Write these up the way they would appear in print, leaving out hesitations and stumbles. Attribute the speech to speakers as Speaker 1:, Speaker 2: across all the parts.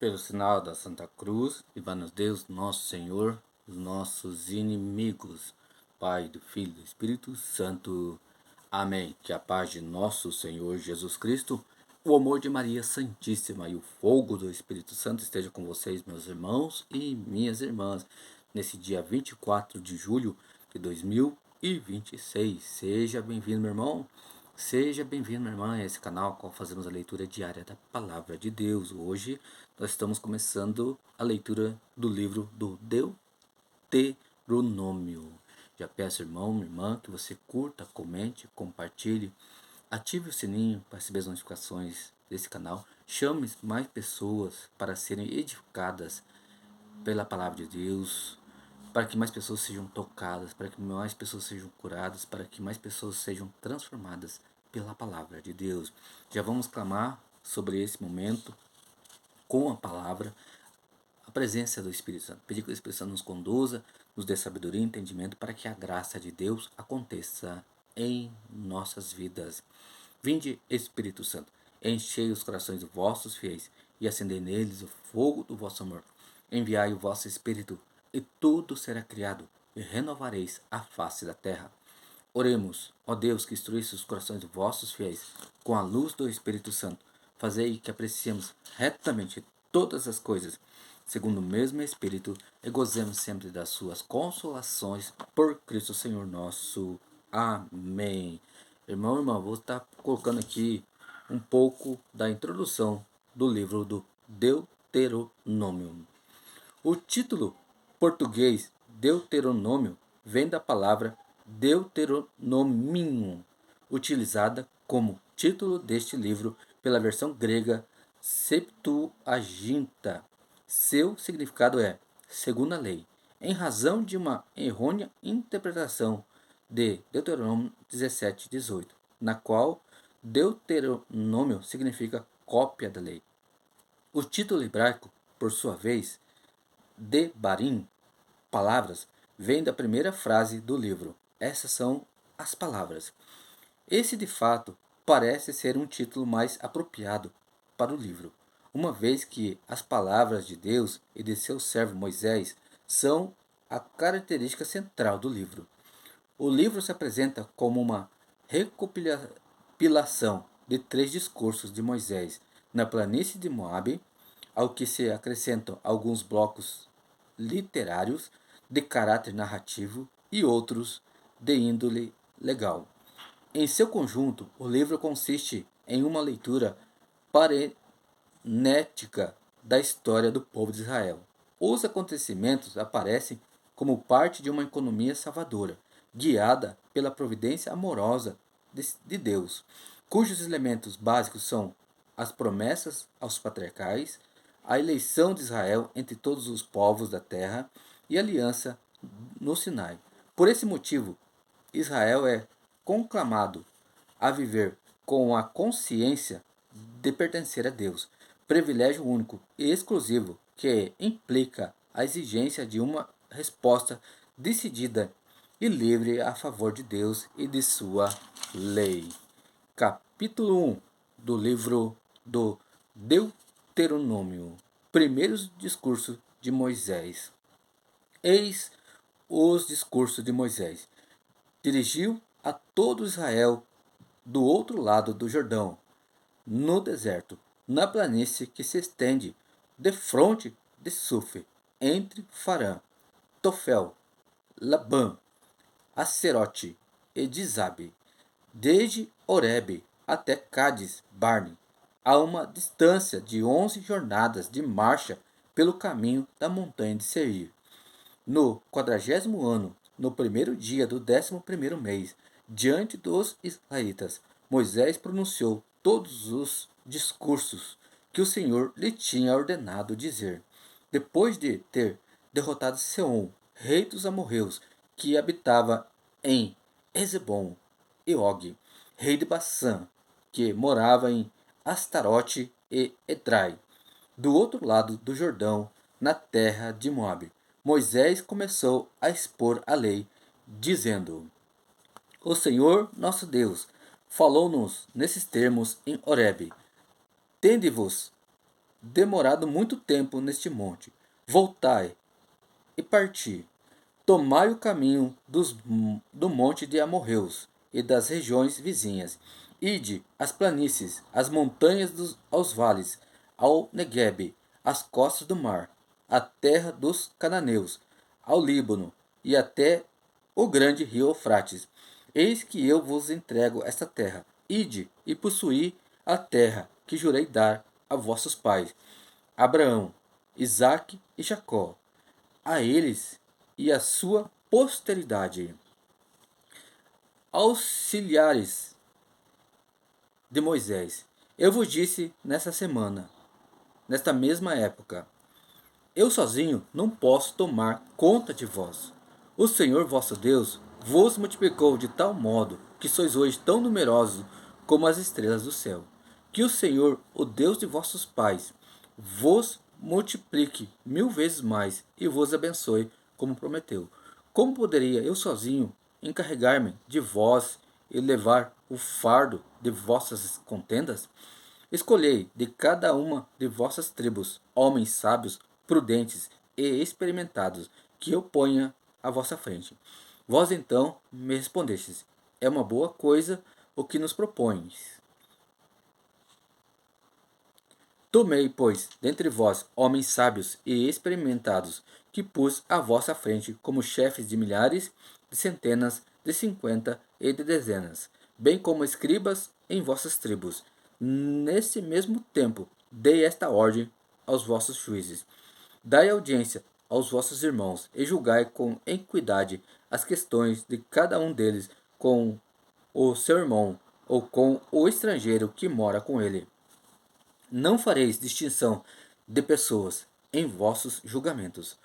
Speaker 1: Pelo sinal da Santa Cruz, livra-nos Deus, nosso Senhor, dos nossos inimigos. Pai, do Filho e do Espírito Santo. Amém. Que a paz de nosso Senhor Jesus Cristo, o amor de Maria Santíssima e o fogo do Espírito Santo esteja com vocês, meus irmãos e minhas irmãs, nesse dia 24 de julho de 2026. Seja bem-vindo, meu irmão. Seja bem-vindo, minha irmã, a esse canal, qual fazemos a leitura diária da Palavra de Deus. Hoje nós estamos começando a leitura do livro do Deuteronômio. Já peço, irmão, minha irmã, que você curta, comente, compartilhe, ative o sininho para receber as notificações desse canal. Chame mais pessoas para serem edificadas pela Palavra de Deus, para que mais pessoas sejam tocadas, para que mais pessoas sejam curadas, para que mais pessoas sejam transformadas pela Palavra de Deus. Já vamos clamar sobre esse momento com a palavra, a presença do Espírito Santo. Pedir que o Espírito Santo nos conduza, nos dê sabedoria e entendimento para que a graça de Deus aconteça em nossas vidas. Vinde, Espírito Santo, enchei os corações dos vossos fiéis e acendei neles o fogo do vosso amor. Enviai o vosso Espírito, e tudo será criado, e renovareis a face da terra. Oremos, ó Deus, que instruísse os corações dos vossos fiéis com a luz do Espírito Santo. Fazei que apreciemos retamente todas as coisas, segundo o mesmo Espírito, e gozemos sempre das suas consolações por Cristo Senhor nosso. Amém. Irmão, vou estar colocando aqui um pouco da introdução do livro do Deuteronômio. O título português Deuteronômio vem da palavra Deuteronomio, utilizada como título deste livro pela versão grega Septuaginta. Seu significado é segunda lei, em razão de uma errônea interpretação de Deuteronômio 17:18, na qual Deuteronômio significa cópia da lei. O título hebraico, por sua vez, Debarim, palavras, vem da primeira frase do livro. Essas são as palavras. Esse, de fato, parece ser um título mais apropriado para o livro, uma vez que as palavras de Deus e de seu servo Moisés são a característica central do livro. O livro se apresenta como uma recopilação de 3 discursos de Moisés na planície de Moabe, ao que se acrescentam alguns blocos literários de caráter narrativo e outros de índole legal. Em seu conjunto, o livro consiste em uma leitura parenética da história do povo de Israel. Os acontecimentos aparecem como parte de uma economia salvadora, guiada pela providência amorosa de Deus, cujos elementos básicos são as promessas aos patriarcais, a eleição de Israel entre todos os povos da terra e a aliança no Sinai. Por esse motivo, Israel é conclamado a viver com a consciência de pertencer a Deus, privilégio único e exclusivo que implica a exigência de uma resposta decidida e livre a favor de Deus e de sua lei. Capítulo 1 do livro do Deuteronômio. Primeiros discursos de Moisés. Eis os discursos de Moisés. Dirigiu a todo Israel do outro lado do Jordão, no deserto, na planície que se estende defronte de Suf, entre Farã, Tofel, Labã, Acerote e Dizabe, desde Horebe até Cádiz Barne, a uma distância de 11 jornadas de marcha pelo caminho da montanha de Seir. No 40º ano, no primeiro dia do 11º mês, diante dos israelitas, Moisés pronunciou todos os discursos que o Senhor lhe tinha ordenado dizer. Depois de ter derrotado Seom, rei dos amorreus, que habitava em Ezebom, e Og, rei de Bassã, que morava em Astarote e Edrai, do outro lado do Jordão, na terra de Moabe, Moisés começou a expor a lei, dizendo: O Senhor nosso Deus falou-nos nesses termos em Horebe: Tende-vos demorado muito tempo neste monte. Voltai e parti. Tomai o caminho do monte de Amorreus e das regiões vizinhas. Ide às planícies, às montanhas aos vales, ao Neguebe, às costas do mar, à terra dos cananeus, ao Líbano e até o grande rio Eufrates. Eis que eu vos entrego esta terra. Ide e possuí a terra que jurei dar a vossos pais, Abraão, Isaque e Jacó, a eles e a sua posteridade. Auxiliares de Moisés. Eu vos disse nesta mesma época, eu sozinho não posso tomar conta de vós. O Senhor vosso Deus vos multiplicou de tal modo que sois hoje tão numerosos como as estrelas do céu. Que o Senhor, o Deus de vossos pais, vos multiplique 1000 vezes mais e vos abençoe como prometeu. Como poderia eu sozinho encarregar-me de vós e levar o fardo de vossas contendas? Escolhei de cada uma de vossas tribos homens sábios, prudentes e experimentados, que eu ponha à vossa frente. Vós então me respondestes: é uma boa coisa o que nos propões. Tomei, pois, dentre vós homens sábios e experimentados, que pus à vossa frente como chefes de milhares, de centenas, de 50 e de dezenas, bem como escribas em vossas tribos. Nesse mesmo tempo, dei esta ordem aos vossos juízes: dai audiência aos vossos irmãos e julgai com equidade as questões de cada um deles com o seu irmão ou com o estrangeiro que mora com ele. Não fareis distinção de pessoas em vossos julgamentos.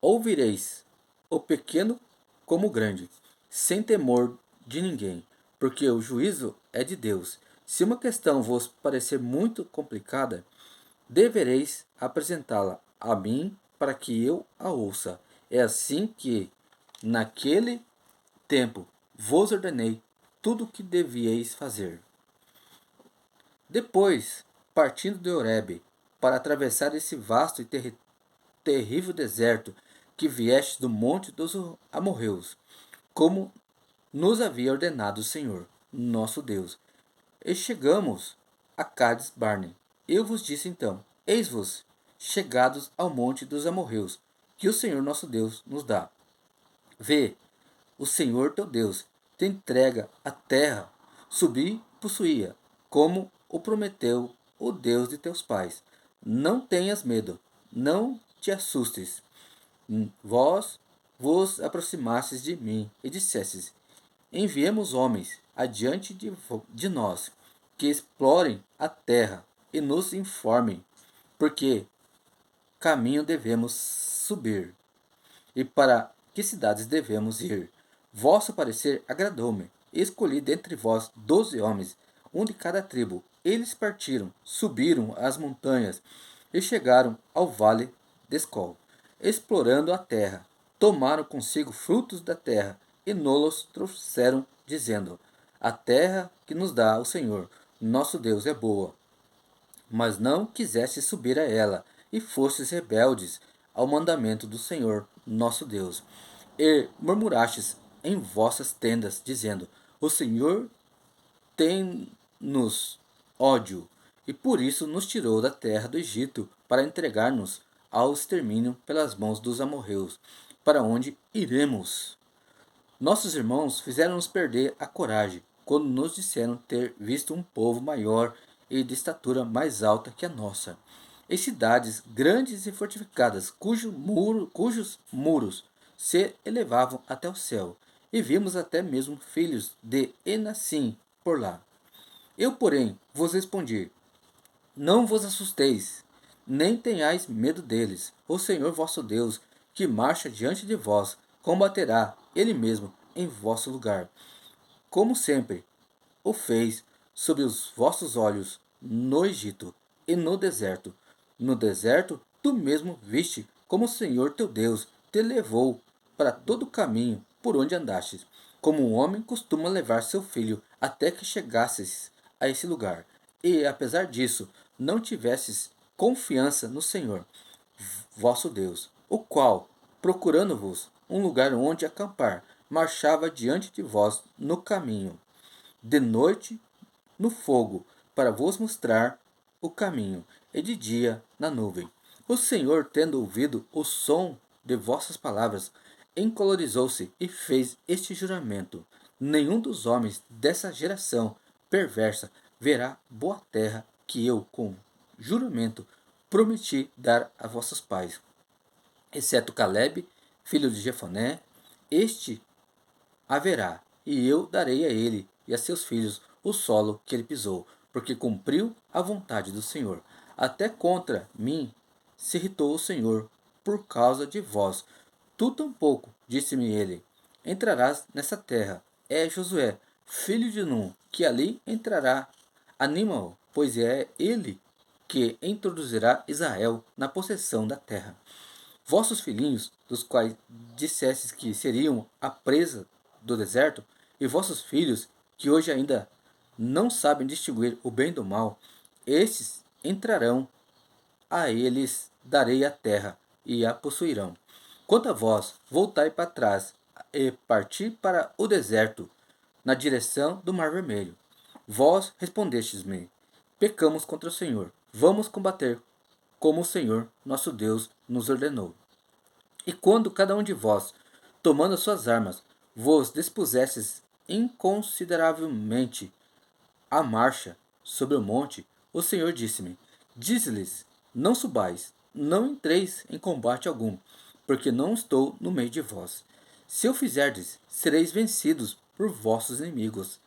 Speaker 1: Ouvireis o pequeno como o grande, sem temor de ninguém, porque o juízo é de Deus. Se uma questão vos parecer muito complicada, devereis apresentá-la a mim para que eu a ouça. É assim que, naquele tempo, vos ordenei tudo o que devieis fazer. Depois, partindo de Horebe, para atravessar esse vasto e terrível deserto que vieste do monte dos amorreus, como nos havia ordenado o Senhor, nosso Deus. E chegamos a Cades Barne. Eu vos disse então: eis-vos chegados ao monte dos amorreus, que o Senhor nosso Deus nos dá. Vê, o Senhor teu Deus te entrega a terra, subi possuía, como o prometeu o Deus de teus pais. Não tenhas medo, não te assustes. Vós vos aproximastes de mim e dissestes: enviemos homens adiante de nós, que explorem a terra e nos informem, porque caminho devemos subir e para que cidades devemos ir. Vosso parecer agradou-me. Escolhi dentre vós 12 homens, um de cada tribo. Eles partiram, subiram as montanhas e chegaram ao vale de Escol. Explorando a terra, tomaram consigo frutos da terra e nos trouxeram, dizendo: a terra que nos dá o Senhor, nosso Deus, é boa. Mas não quisestes subir a ela, e fostes rebeldes ao mandamento do Senhor, nosso Deus. E murmurastes em vossas tendas, dizendo: o Senhor tem-nos ódio, e por isso nos tirou da terra do Egito, para entregar-nos ao extermínio pelas mãos dos amorreus. Para onde iremos? Nossos irmãos fizeram-nos perder a coragem, quando nos disseram ter visto um povo maior e de estatura mais alta que a nossa, e cidades grandes e fortificadas, cujos muros se elevavam até o céu, e vimos até mesmo filhos de Enassim por lá. Eu, porém, vos respondi: não vos assusteis, nem tenhais medo deles. O Senhor vosso Deus, que marcha diante de vós, combaterá ele mesmo em vosso lugar, como sempre o fez sob os vossos olhos no Egito e no deserto. No deserto, tu mesmo viste como o Senhor teu Deus te levou para todo o caminho por onde andastes, como um homem costuma levar seu filho até que chegasses a esse lugar. E, apesar disso, não tivesses confiança no Senhor, vosso Deus, o qual, procurando-vos um lugar onde acampar, marchava diante de vós no caminho, de noite no fogo, para vos mostrar o caminho, e de dia na nuvem. O Senhor, tendo ouvido o som de vossas palavras, encolorizou-se e fez este juramento: nenhum dos homens dessa geração perversa verá boa terra que eu, com juramento, prometi dar a vossos pais, exceto Caleb, filho de Jefoné. Este haverá, e eu darei a ele e a seus filhos o solo que ele pisou, porque cumpriu a vontade do Senhor. Até contra mim se irritou o Senhor por causa de vós. Tu tampouco, disse-me ele, entrarás nessa terra. É Josué, filho de Num, que ali entrará. Anima-o, pois é ele que introduzirá Israel na possessão da terra. Vossos filhinhos, dos quais dissestes que seriam a presa do deserto, e vossos filhos, que hoje ainda não sabem distinguir o bem do mal, estes entrarão, a eles darei a terra, e a possuirão. Quanto a vós, voltai para trás, e parti para o deserto, na direção do Mar Vermelho. Vós respondestes-me: pecamos contra o Senhor, vamos combater, como o Senhor nosso Deus nos ordenou. E quando cada um de vós, tomando as suas armas, vos dispusestes inconsideravelmente a marcha sobre o monte, o Senhor disse-me: dize-lhes, não subais, não entreis em combate algum, porque não estou no meio de vós. Se o fizerdes, sereis vencidos por vossos inimigos.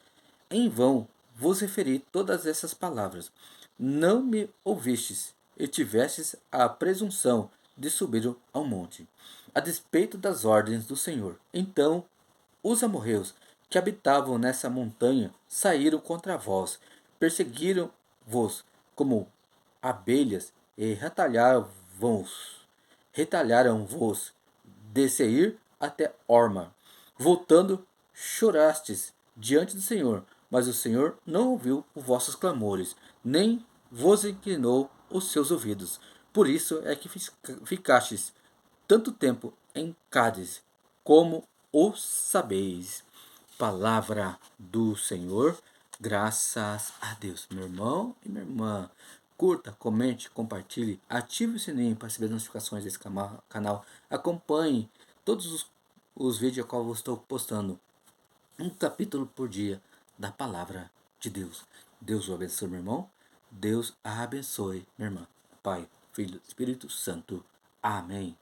Speaker 1: Em vão vos referi todas essas palavras. Não me ouvistes e tivestes a presunção de subir ao monte, a despeito das ordens do Senhor. Então os amorreus que habitavam nessa montanha saíram contra vós, perseguiram-vos como abelhas e retalharam-vos de Seir até Orma. Voltando, chorastes diante do Senhor, mas o Senhor não ouviu os vossos clamores, nem vos inclinou os seus ouvidos. Por isso é que ficastes tanto tempo em Cádiz, como o sabeis. Palavra do Senhor, graças a Deus. Meu irmão e minha irmã, curta, comente, compartilhe, ative o sininho para receber notificações desse canal. Acompanhe todos os vídeos que eu estou postando, um capítulo por dia da palavra de Deus. Deus o abençoe, meu irmão. Deus a abençoe, minha irmã. Pai, Filho, Espírito Santo. Amém.